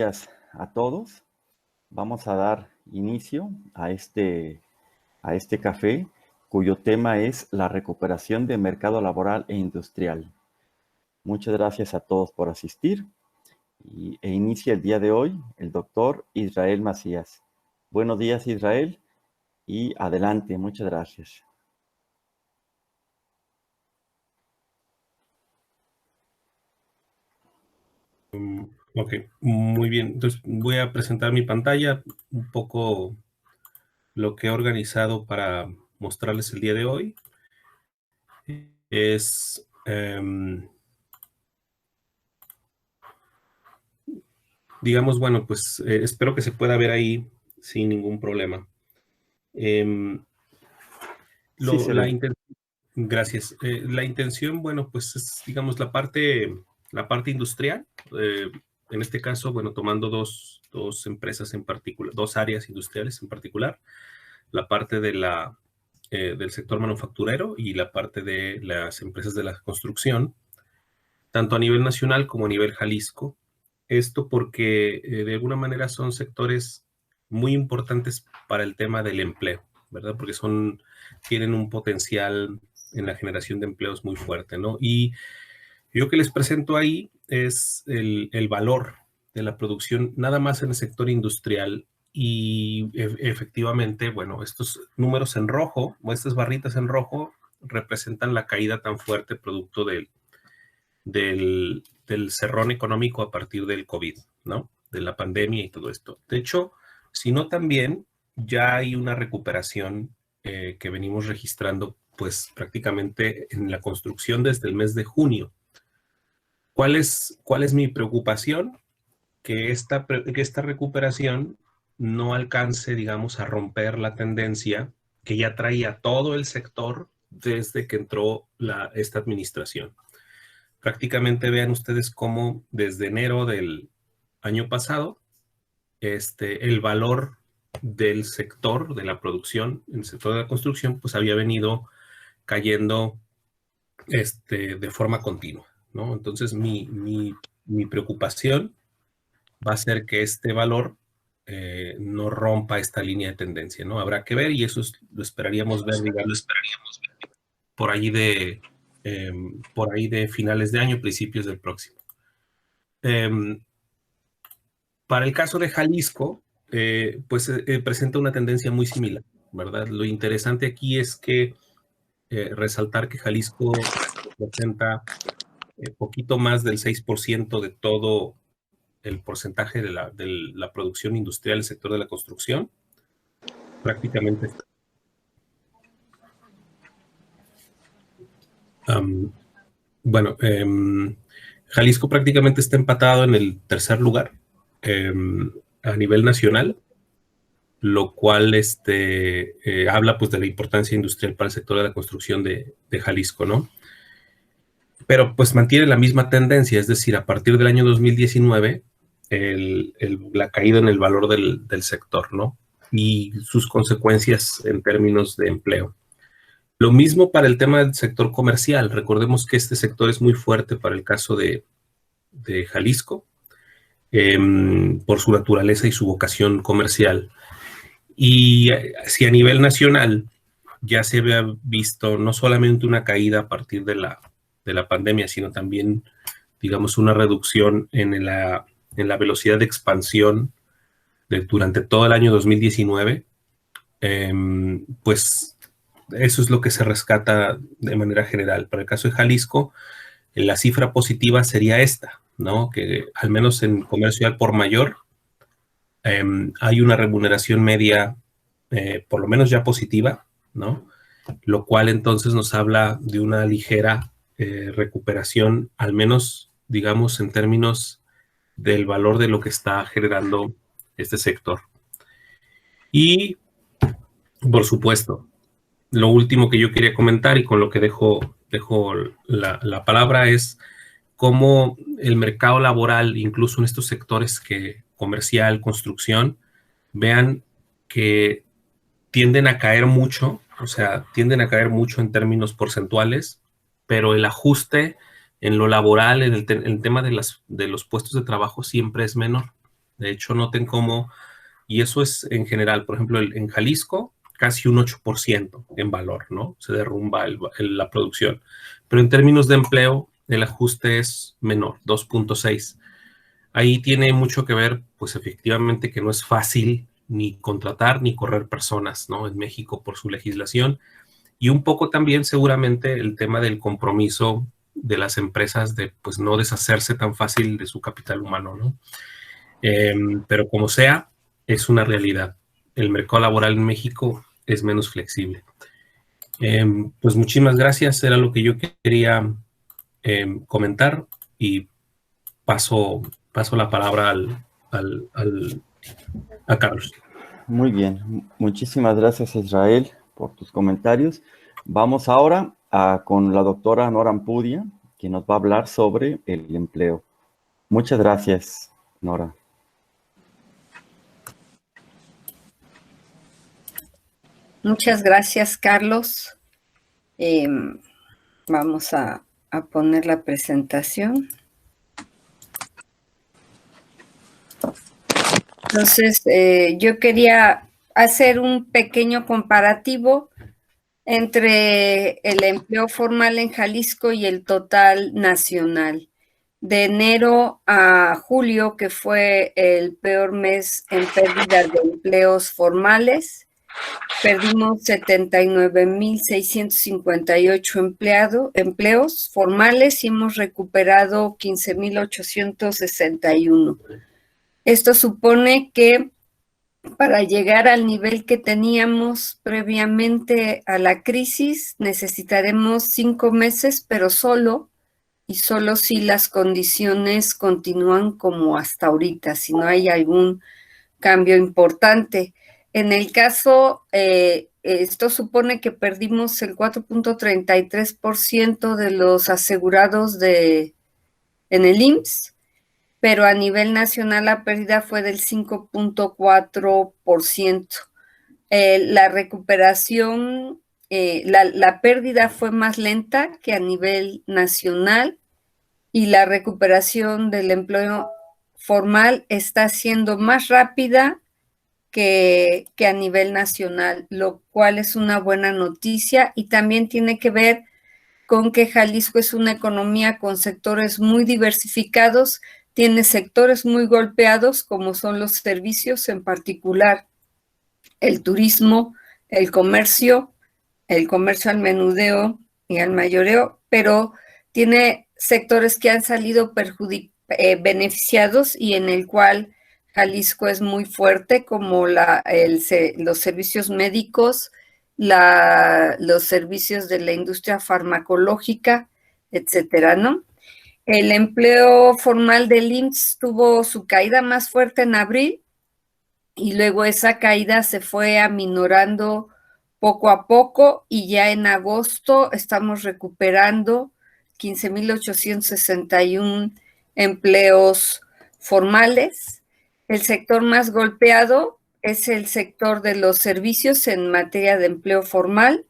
Gracias a todos. Vamos a dar inicio a este café, cuyo tema es la recuperación del mercado laboral e industrial. Muchas gracias a todos por asistir e inicia el día de hoy el doctor Israel Macías. Buenos días, Israel, y adelante. Muchas gracias. Ok, muy bien. Entonces voy a presentar mi pantalla, un poco lo que he organizado para mostrarles el día de hoy. Es digamos, bueno, pues espero que se pueda ver ahí sin ningún problema. Sí, se ve. Gracias. La intención, bueno, pues es, digamos, la parte industrial. En este caso, bueno, tomando dos empresas en particular, dos áreas industriales en particular, la parte de del sector manufacturero y la parte de las empresas de la construcción, tanto a nivel nacional como a nivel Jalisco. Esto porque de alguna manera son sectores muy importantes para el tema del empleo, ¿verdad? Porque tienen un potencial en la generación de empleos muy fuerte, ¿no? Y yo que les presento ahí es el valor de la producción nada más en el sector industrial y efectivamente, bueno, estos números en rojo o estas barritas en rojo representan la caída tan fuerte producto del cerrón económico a partir del COVID, ¿no? De la pandemia y todo esto. De hecho, si no también, ya hay una recuperación que venimos registrando, pues prácticamente en la construcción desde el mes de junio. ¿Cuál es mi preocupación? Que esta recuperación no alcance, digamos, a romper la tendencia que ya traía todo el sector desde que entró esta administración. Prácticamente vean ustedes cómo desde enero del año pasado, el valor del sector de la producción, en el sector de la construcción, pues había venido cayendo de forma continua, ¿no? Entonces, mi preocupación va a ser que este valor no rompa esta línea de tendencia, ¿no? Habrá que ver y eso lo esperaríamos ver, digamos, por ahí de finales de año, principios del próximo. Para el caso de Jalisco, pues presenta una tendencia muy similar, ¿verdad? Lo interesante aquí es que resaltar que Jalisco representa poquito más del 6% de todo el porcentaje de la producción industrial del sector de la construcción. Prácticamente bueno, Jalisco prácticamente está empatado en el tercer lugar a nivel nacional, lo cual habla pues de la importancia industrial para el sector de la construcción de Jalisco, ¿no? Pero pues mantiene la misma tendencia, es decir, a partir del año 2019, la caída en el valor del sector, ¿no? Y sus consecuencias en términos de empleo. Lo mismo para el tema del sector comercial. Recordemos que este sector es muy fuerte para el caso de Jalisco, por su naturaleza y su vocación comercial. Y si a nivel nacional ya se había visto no solamente una caída a partir de la pandemia, sino también, digamos, una reducción en la velocidad de expansión durante todo el año 2019, pues eso es lo que se rescata de manera general. Para el caso de Jalisco, la cifra positiva sería esta, ¿no? Que al menos en comercio al por mayor hay una remuneración media por lo menos ya positiva, ¿no? Lo cual entonces nos habla de una ligera recuperación, al menos, digamos, en términos del valor de lo que está generando este sector. Y, por supuesto, lo último que yo quería comentar y con lo que dejo la palabra es cómo el mercado laboral, incluso en estos sectores comercial, construcción, vean que tienden a caer mucho, o sea, tienden a caer mucho en términos porcentuales, pero el ajuste en lo laboral, en el tema de los puestos de trabajo siempre es menor, De hecho, noten cómo, y eso es en general, por ejemplo, en Jalisco, casi un 8% en valor, ¿no? Se derrumba la producción. Pero en términos de empleo, el ajuste es menor, 2.6. Ahí tiene mucho que ver, pues efectivamente que no es fácil ni contratar ni correr personas, ¿no? En México por su legislación. Y un poco también seguramente el tema del compromiso de las empresas de pues no deshacerse tan fácil de su capital humano, ¿no? Pero como sea, es una realidad. El mercado laboral en México es menos flexible. Pues muchísimas gracias, era lo que yo quería comentar y paso la palabra a Carlos. Muy bien, muchísimas gracias Israel por tus comentarios. Vamos ahora con la doctora Nora Ampudia, que nos va a hablar sobre el empleo. Muchas gracias, Nora. Muchas gracias, Carlos. Vamos a poner la presentación. Entonces, yo quería hacer un pequeño comparativo entre el empleo formal en Jalisco y el total nacional. De enero a julio, que fue el peor mes en pérdida de empleos formales, perdimos 79,658 empleos formales y hemos recuperado 15,861. Esto supone que para llegar al nivel que teníamos previamente a la crisis necesitaremos 5 meses, pero solo si las condiciones continúan como hasta ahorita, si no hay algún cambio importante. En el caso, esto supone que perdimos el 4.33% de los asegurados en el IMSS, pero a nivel nacional la pérdida fue del 5.4%. La recuperación, la pérdida fue más lenta que a nivel nacional y la recuperación del empleo formal está siendo más rápida que a nivel nacional, lo cual es una buena noticia y también tiene que ver con que Jalisco es una economía con sectores muy diversificados, tiene sectores muy golpeados como son los servicios, en particular el turismo, el comercio al menudeo y al mayoreo, pero tiene sectores que han salido beneficiados y en el cual Jalisco es muy fuerte, como los servicios médicos, los servicios de la industria farmacológica, etcétera, ¿no? El empleo formal del IMSS tuvo su caída más fuerte en abril y luego esa caída se fue aminorando poco a poco y ya en agosto estamos recuperando 15,861 empleos formales. El sector más golpeado es el sector de los servicios en materia de empleo formal.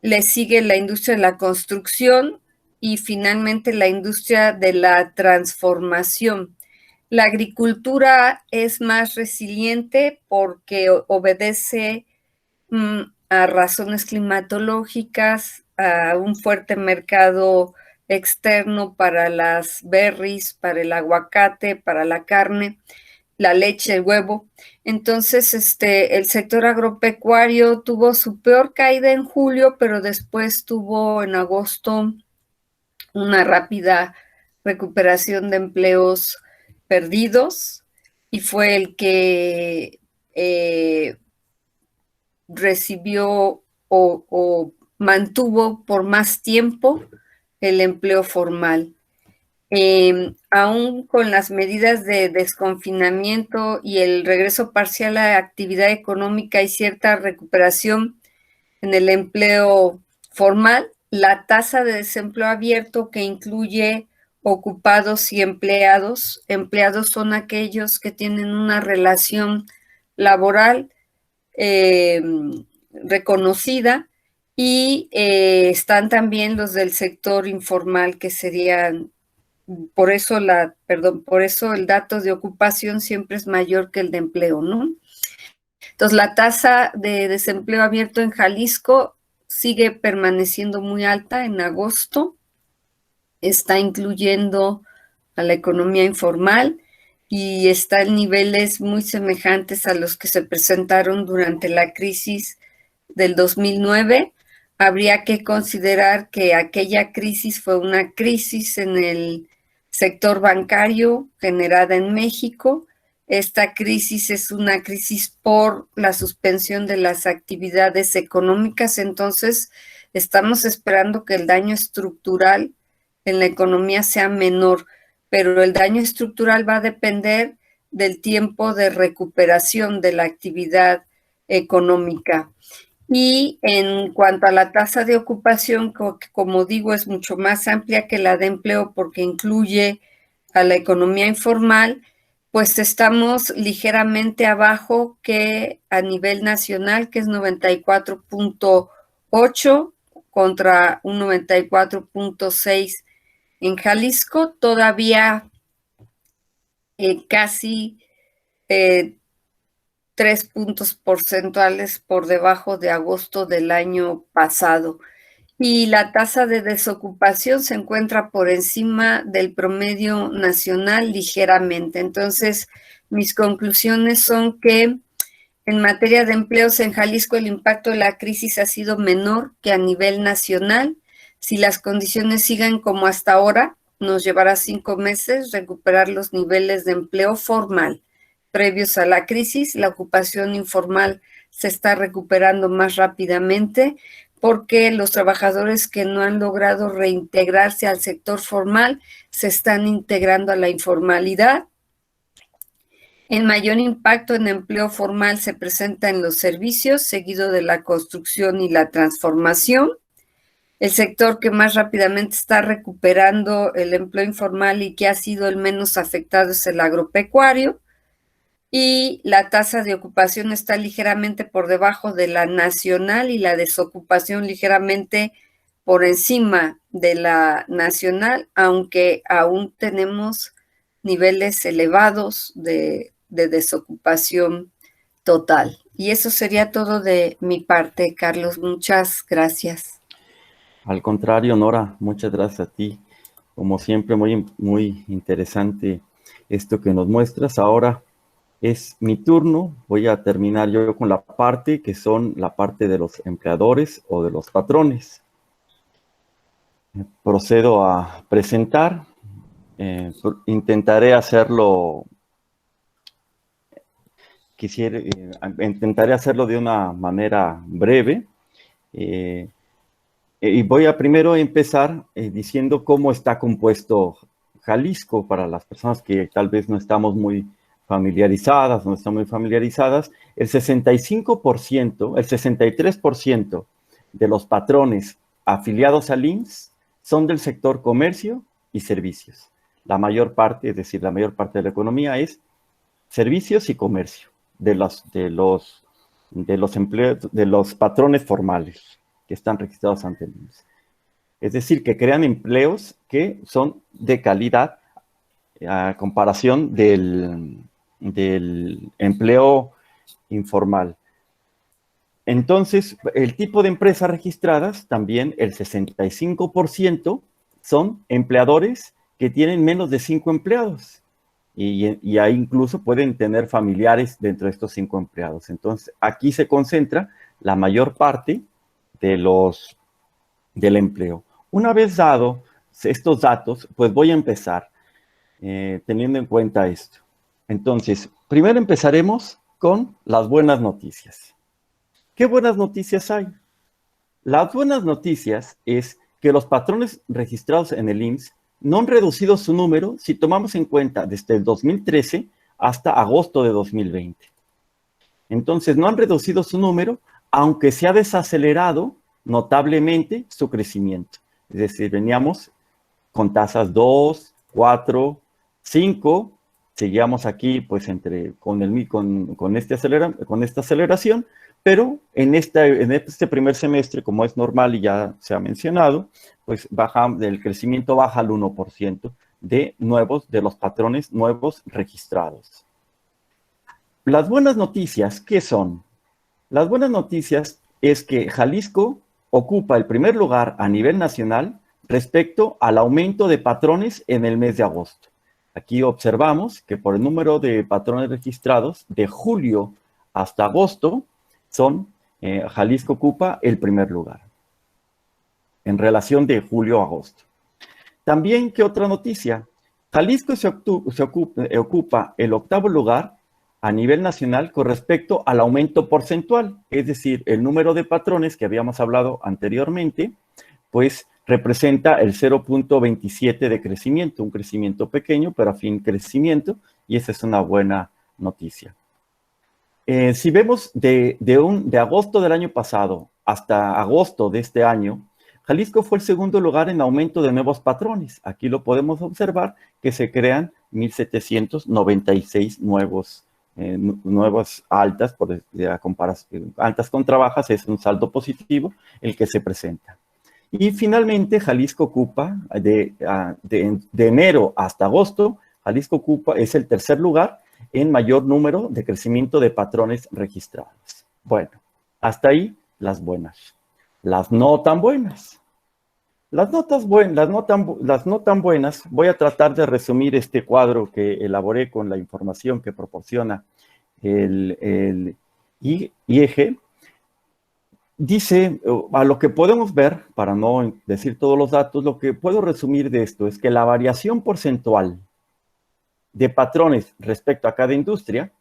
Le sigue la industria de la construcción y finalmente la industria de la transformación. La agricultura es más resiliente porque obedece a razones climatológicas, a un fuerte mercado externo para las berries, para el aguacate, para la carne, la leche, el huevo. Entonces, el sector agropecuario tuvo su peor caída en julio, pero después tuvo en agosto una rápida recuperación de empleos perdidos y fue el que recibió o mantuvo por más tiempo el empleo formal. Aún con las medidas de desconfinamiento y el regreso parcial a la actividad económica y cierta recuperación en el empleo formal, la tasa de desempleo abierto, que incluye ocupados y empleados son aquellos que tienen una relación laboral reconocida y están también los del sector informal, que serían por eso por eso el dato de ocupación siempre es mayor que el de empleo, ¿no? Entonces, la tasa de desempleo abierto en Jalisco sigue permaneciendo muy alta en agosto, está incluyendo a la economía informal y está en niveles muy semejantes a los que se presentaron durante la crisis del 2009. Habría que considerar que aquella crisis fue una crisis en el sector bancario generada en México. Esta crisis es una crisis por la suspensión de las actividades económicas, entonces estamos esperando que el daño estructural en la economía sea menor, pero el daño estructural va a depender del tiempo de recuperación de la actividad económica. Y en cuanto a la tasa de ocupación, que como digo es mucho más amplia que la de empleo porque incluye a la economía informal, pues estamos ligeramente abajo que a nivel nacional, que es 94.8 contra un 94.6 en Jalisco, todavía casi 3 puntos porcentuales por debajo de agosto del año pasado. Y la tasa de desocupación se encuentra por encima del promedio nacional ligeramente. Entonces, mis conclusiones son que en materia de empleos en Jalisco el impacto de la crisis ha sido menor que a nivel nacional. Si las condiciones siguen como hasta ahora, nos llevará 5 meses recuperar los niveles de empleo formal previos a la crisis. La ocupación informal se está recuperando más rápidamente porque los trabajadores que no han logrado reintegrarse al sector formal se están integrando a la informalidad. El mayor impacto en empleo formal se presenta en los servicios, seguido de la construcción y la transformación. El sector que más rápidamente está recuperando el empleo informal y que ha sido el menos afectado es el agropecuario. Y la tasa de ocupación está ligeramente por debajo de la nacional y la desocupación ligeramente por encima de la nacional, aunque aún tenemos niveles elevados de desocupación total. Y eso sería todo de mi parte, Carlos. Muchas gracias. Al contrario, Nora, muchas gracias a ti. Como siempre, muy interesante esto que nos muestras. Ahora es mi turno. Voy a terminar yo con la parte que son la parte de los empleadores o de los patrones. Procedo a presentar. Intentaré hacerlo. Intentaré hacerlo de una manera breve. Y voy a primero empezar diciendo cómo está compuesto Jalisco para las personas que tal vez no estamos muy familiarizadas, el 65%, el 63% de los patrones afiliados al IMSS son del sector comercio y servicios. La mayor parte, es decir, la mayor parte de la economía es servicios y comercio de los patrones formales que están registrados ante el IMSS. Es decir, que crean empleos que son de calidad a comparación del empleo informal. Entonces, el tipo de empresas registradas, también el 65% son empleadores que tienen menos de 5 empleados. Y ahí incluso pueden tener familiares dentro de estos 5 empleados. Entonces, aquí se concentra la mayor parte del empleo. Una vez dado estos datos, pues voy a empezar teniendo en cuenta esto. Entonces, primero empezaremos con las buenas noticias. ¿Qué buenas noticias hay? Las buenas noticias es que los patrones registrados en el IMSS no han reducido su número si tomamos en cuenta desde el 2013 hasta agosto de 2020. Entonces, no han reducido su número, aunque se ha desacelerado notablemente su crecimiento. Es decir, veníamos con tasas 2, 4, 5, seguíamos aquí pues con esta aceleración, pero en este primer semestre, como es normal y ya se ha mencionado, pues el crecimiento baja al 1%, de los patrones nuevos registrados. Las buenas noticias, ¿qué son? Las buenas noticias es que Jalisco ocupa el primer lugar a nivel nacional respecto al aumento de patrones en el mes de agosto. Aquí observamos que por el número de patrones registrados, de julio hasta agosto, Jalisco ocupa el primer lugar en relación de julio a agosto. También, ¿qué otra noticia? Jalisco ocupa el octavo lugar a nivel nacional con respecto al aumento porcentual, es decir, el número de patrones que habíamos hablado anteriormente, pues representa el 0.27 de crecimiento, un crecimiento pequeño, pero a fin crecimiento, y esa es una buena noticia. Si vemos de agosto del año pasado hasta agosto de este año, Jalisco fue el segundo lugar en aumento de nuevos patrones. Aquí lo podemos observar que se crean 1,796 nuevas altas, altas contra bajas, es un saldo positivo el que se presenta. Y finalmente, Jalisco ocupa, de enero hasta agosto, Jalisco es el tercer lugar en mayor número de crecimiento de patrones registrados. Bueno, hasta ahí las buenas. Las no tan buenas. Las no tan buenas, voy a tratar de resumir este cuadro que elaboré con la información que proporciona el IEG. Dice, a lo que podemos ver, para no decir todos los datos, lo que puedo resumir de esto es que la variación porcentual de patrones respecto a cada industria,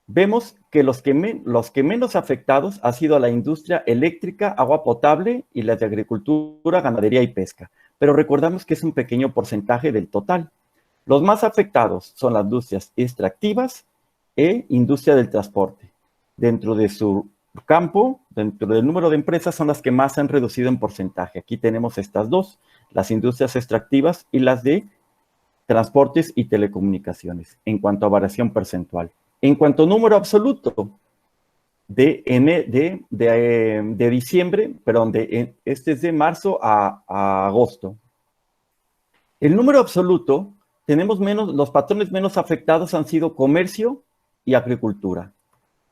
vemos que los que menos afectados ha sido la industria eléctrica, agua potable y las de agricultura, ganadería y pesca. Pero recordamos que es un pequeño porcentaje del total. Los más afectados son las industrias extractivas e industria del transporte. Dentro de su campo, dentro del número de empresas, son las que más han reducido en porcentaje. Aquí tenemos estas dos, las industrias extractivas y las de transportes y telecomunicaciones, en cuanto a variación porcentual. En cuanto a número absoluto, de diciembre, perdón, este es de marzo a agosto. El número absoluto, tenemos los patrones menos afectados han sido comercio y agricultura.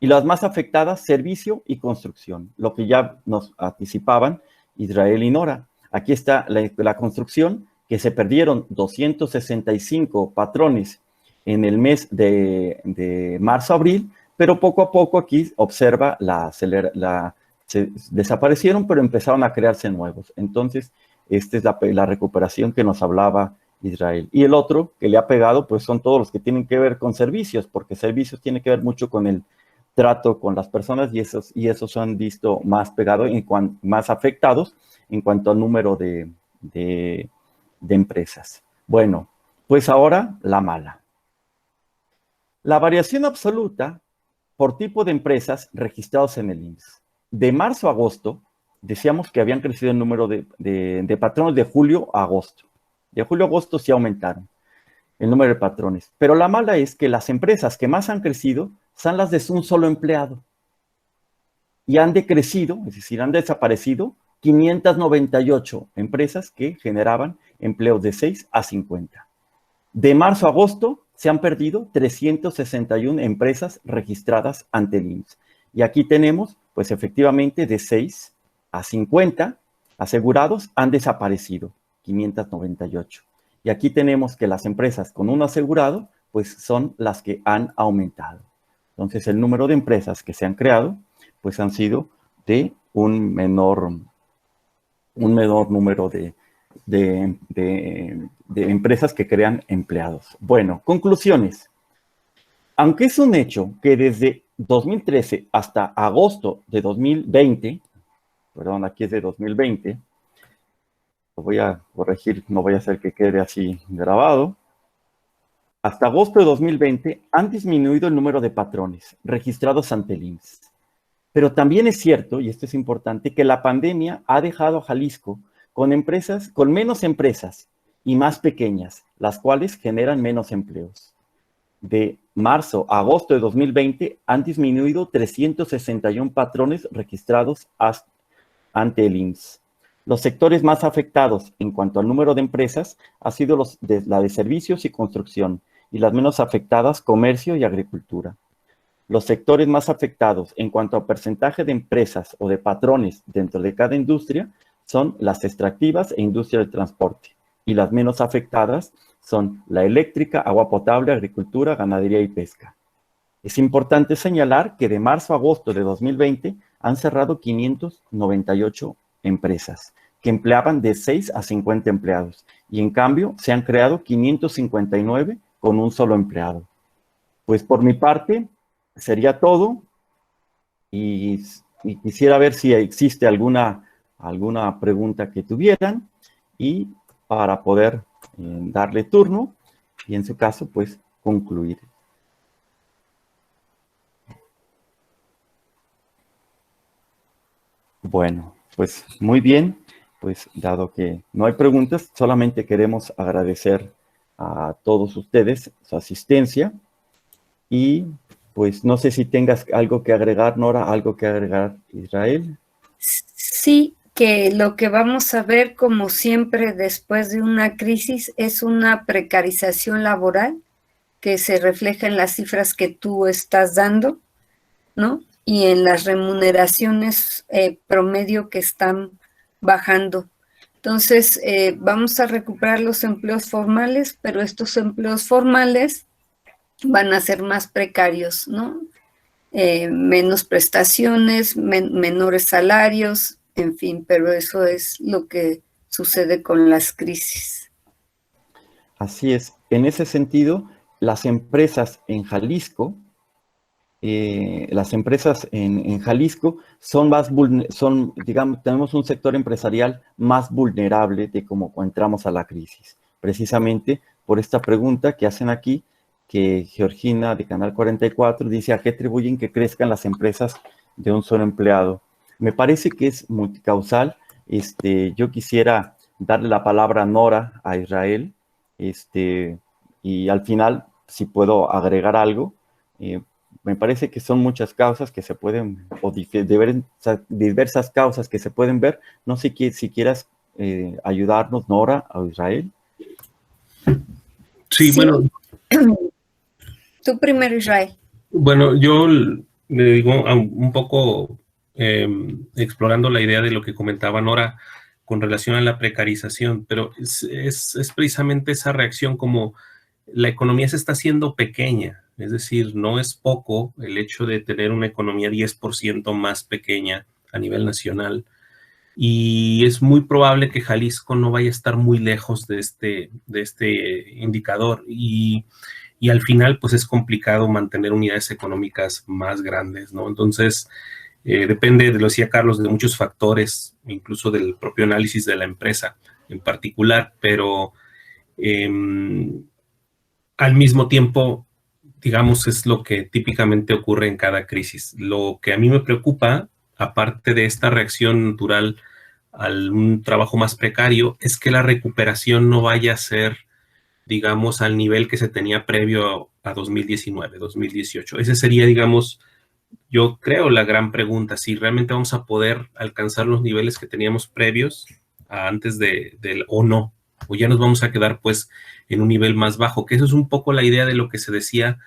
Y las más afectadas, servicio y construcción, lo que ya nos anticipaban Israel y Nora. Aquí está la construcción, que se perdieron 265 patrones en el mes de marzo-abril, pero poco a poco aquí observa desaparecieron, pero empezaron a crearse nuevos. Entonces, esta es la recuperación que nos hablaba Israel. Y el otro que le ha pegado, pues son todos los que tienen que ver con servicios, porque servicios tiene que ver mucho con el trato con las personas y esos se han visto más pegados, más afectados en cuanto al número de empresas. Bueno, pues ahora la mala. La variación absoluta por tipo de empresas registrados en el IMSS. De marzo a agosto, decíamos que habían crecido el número de patrones de julio a agosto. De julio a agosto sí aumentaron el número de patrones. Pero la mala es que las empresas que más han crecido son las de un solo empleado. Y han decrecido, es decir, han desaparecido 598 empresas que generaban empleos de 6 a 50. De marzo a agosto se han perdido 361 empresas registradas ante el IMSS. Y aquí tenemos, pues efectivamente, de 6 a 50 asegurados han desaparecido, 598. Y aquí tenemos que las empresas con un asegurado, pues son las que han aumentado. Entonces, el número de empresas que se han creado, pues han sido de un menor número de empresas que crean empleados. Bueno, conclusiones. Aunque es un hecho que desde 2013 hasta agosto de 2020, perdón, aquí es de 2020, lo voy a corregir, no voy a hacer que quede así grabado. Hasta agosto de 2020 han disminuido el número de patrones registrados ante el IMSS. Pero también es cierto, y esto es importante, que la pandemia ha dejado a Jalisco con menos empresas y más pequeñas, las cuales generan menos empleos. De marzo a agosto de 2020 han disminuido 361 patrones registrados ante el IMSS. Los sectores más afectados en cuanto al número de empresas han sido la de servicios y construcción, y las menos afectadas, comercio y agricultura. Los sectores más afectados en cuanto a porcentaje de empresas o de patrones dentro de cada industria son las extractivas e industria del transporte, y las menos afectadas son la eléctrica, agua potable, agricultura, ganadería y pesca. Es importante señalar que de marzo a agosto de 2020 han cerrado 598 empresas que empleaban de 6 a 50 empleados, y en cambio se han creado 559 con un solo empleado. Pues por mi parte sería todo, y quisiera ver si existe alguna pregunta que tuvieran, y para poder darle turno y en su caso pues concluir. Bueno, pues muy bien, pues dado que no hay preguntas, solamente queremos agradecer a todos ustedes su asistencia, y pues no sé si tengas algo que agregar, Nora, algo que agregar, Israel. Sí, que lo que vamos a ver, como siempre, después de una crisis, es una precarización laboral que se refleja en las cifras que tú estás dando, ¿no? Y en las remuneraciones promedio que están bajando. Entonces, vamos a recuperar los empleos formales, pero estos empleos formales van a ser más precarios, ¿no? Menos prestaciones, menores salarios, en fin, pero eso es lo que sucede con las crisis. Así es. En ese sentido, las empresas en Jalisco, digamos, tenemos un sector empresarial más vulnerable de cómo entramos a la crisis. Precisamente por esta pregunta que hacen aquí, que Georgina de Canal 44 dice: ¿a qué atribuyen que crezcan las empresas de un solo empleado? Me parece que es multicausal. Yo quisiera darle la palabra a Nora, a Israel, y al final, si puedo agregar algo, me parece que son muchas causas que se pueden, o diversas causas que se pueden ver. No sé si quieras ayudarnos, Nora, o Israel. Sí, bueno. Tú primero, Israel. Bueno, yo le digo un poco explorando la idea de lo que comentaba Nora con relación a la precarización, pero es precisamente esa reacción como la economía se está haciendo pequeña, es decir, no es poco el hecho de tener una economía 10% más pequeña a nivel nacional, y es muy probable que Jalisco no vaya a estar muy lejos de este indicador, y al final pues es complicado mantener unidades económicas más grandes, ¿no? Entonces, depende, lo decía Carlos, de muchos factores, incluso del propio análisis de la empresa en particular, pero al mismo tiempo, digamos, es lo que típicamente ocurre en cada crisis. Lo que a mí me preocupa, aparte de esta reacción natural a un trabajo más precario, es que la recuperación no vaya a ser, digamos, al nivel que se tenía previo a 2019, 2018. Ese sería, digamos, yo creo la gran pregunta, si realmente vamos a poder alcanzar los niveles que teníamos previos antes o no, o ya nos vamos a quedar pues en un nivel más bajo, que eso es un poco la idea de lo que se decía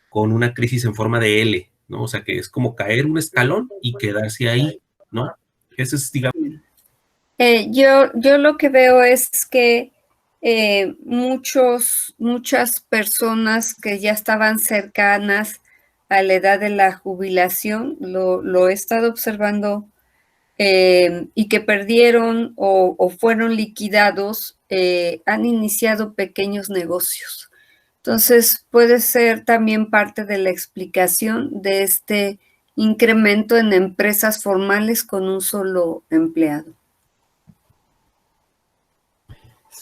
con una crisis en forma de L, ¿no? O sea, que es como caer un escalón y quedarse ahí, ¿no? Eso es, digamos. Yo lo que veo es que muchas personas que ya estaban cercanas a la edad de la jubilación, lo he estado observando, y que perdieron o fueron liquidados, han iniciado pequeños negocios. Entonces, puede ser también parte de la explicación de este incremento en empresas formales con un solo empleado.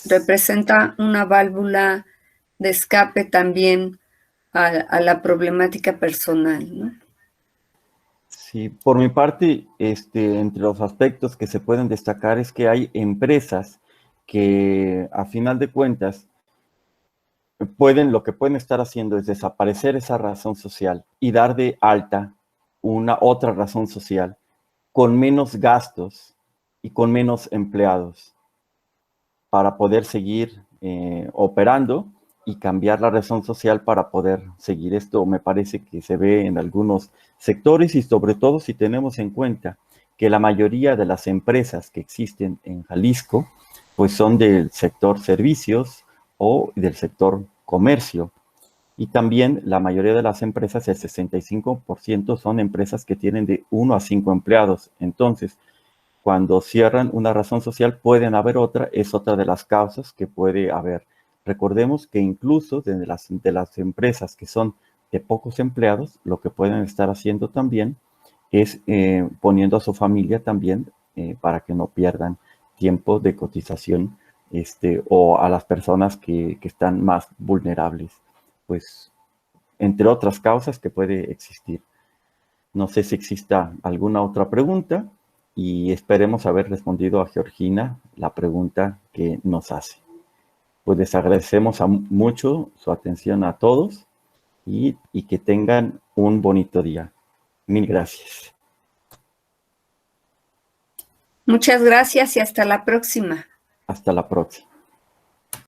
Representa una válvula de escape también a la problemática personal, ¿no? Sí, por mi parte, entre los aspectos que se pueden destacar es que hay empresas que, a final de cuentas, lo que pueden estar haciendo es desaparecer esa razón social y dar de alta otra razón social con menos gastos y con menos empleados para poder seguir operando y cambiar la razón social para poder seguir. Esto me parece que se ve en algunos sectores y sobre todo si tenemos en cuenta que la mayoría de las empresas que existen en Jalisco pues son del sector servicios o del sector comercio. Y también la mayoría de las empresas, el 65%, son empresas que tienen de 1 a 5 empleados. Entonces, cuando cierran una razón social, pueden haber otra, es otra de las causas que puede haber. Recordemos que incluso de las empresas que son de pocos empleados, lo que pueden estar haciendo también es poniendo a su familia también para que no pierdan tiempo de cotización o a las personas que están más vulnerables, pues entre otras causas que puede existir. No sé si exista alguna otra pregunta y esperemos haber respondido a Georgina la pregunta que nos hace. Pues les agradecemos mucho su atención a todos y que tengan un bonito día. Mil gracias. Muchas gracias y hasta la próxima. Hasta la próxima.